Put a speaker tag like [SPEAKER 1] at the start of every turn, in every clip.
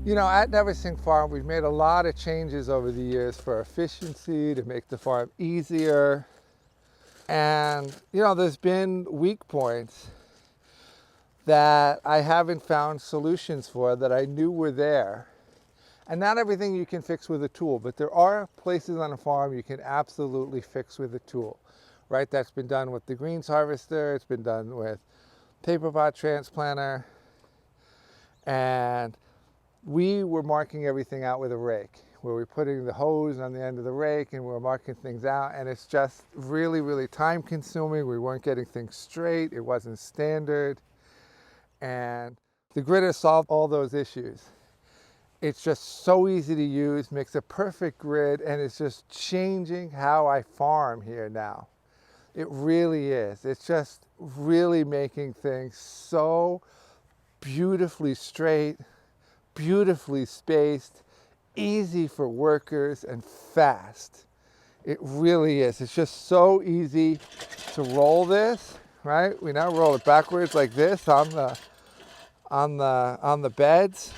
[SPEAKER 1] You know, at Neversink Farm, we've made a lot of changes over the years for efficiency, to make the farm easier. And, you know, there's been weak points that I haven't found solutions for that I knew were there. And not everything you can fix with a tool, but there are places on a farm you can absolutely fix with a tool, right? That's been done with the greens harvester, it's been done with paper pot transplanter, and we were marking everything out with a rake, where we're putting the hose on the end of the rake and we're marking things out, and it's just really, really time consuming. We weren't getting things straight, it wasn't standard, and the gritter solved all those issues. It's just so easy to use, makes a perfect grid, and it's just changing how I farm here now. It really is. It's just really making things so beautifully straight, beautifully spaced, easy for workers, and fast. It really is. It's just so easy to roll this, right? We now roll it backwards like this on the beds.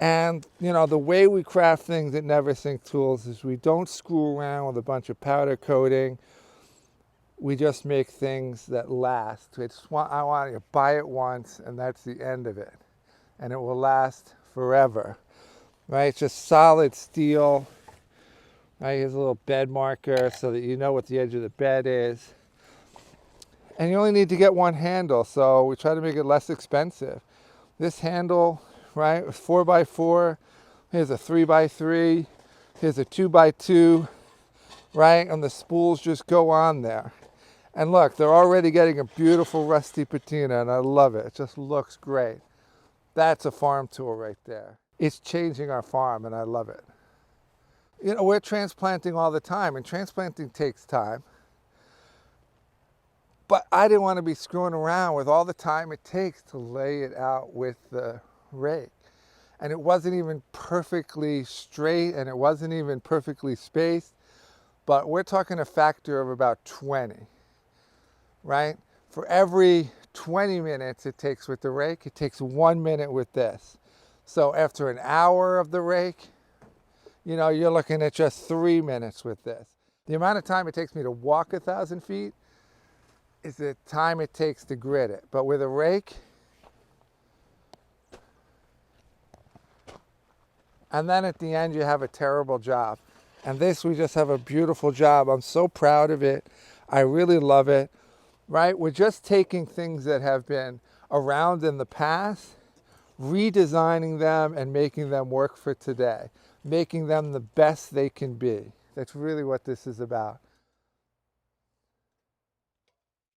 [SPEAKER 1] And, you know, the way we craft things at Neversink Tools is we don't screw around with a bunch of powder coating. We just make things that last. I want you to buy it once and that's the end of it. And it will last forever, right? It's just solid steel. Right, here's a little bed marker so that you know what the edge of the bed is. And you only need to get one handle, so we try to make it less expensive. This handle, right, 4x4, here's a 3x3, here's a 2x2, right, and the spools just go on there. And look, they're already getting a beautiful rusty patina, and I love it. It just looks great. That's a farm tool right there. It's changing our farm, and I love it. You know, we're transplanting all the time, and transplanting takes time. But I didn't want to be screwing around with all the time it takes to lay it out with the rake. And it wasn't even perfectly straight, and it wasn't even perfectly spaced, but we're talking a factor of about 20, right? For every 20 minutes it takes with the rake, it takes 1 minute with this. So after an hour of the rake, you know, you're looking at just 3 minutes with this. The amount of time it takes me to walk 1,000 feet is the time it takes to grit it. But with a rake, and then at the end you have a terrible job. And this, we just have a beautiful job. I'm so proud of it. I really love it, right? We're just taking things that have been around in the past, redesigning them and making them work for today, making them the best they can be. That's really what this is about.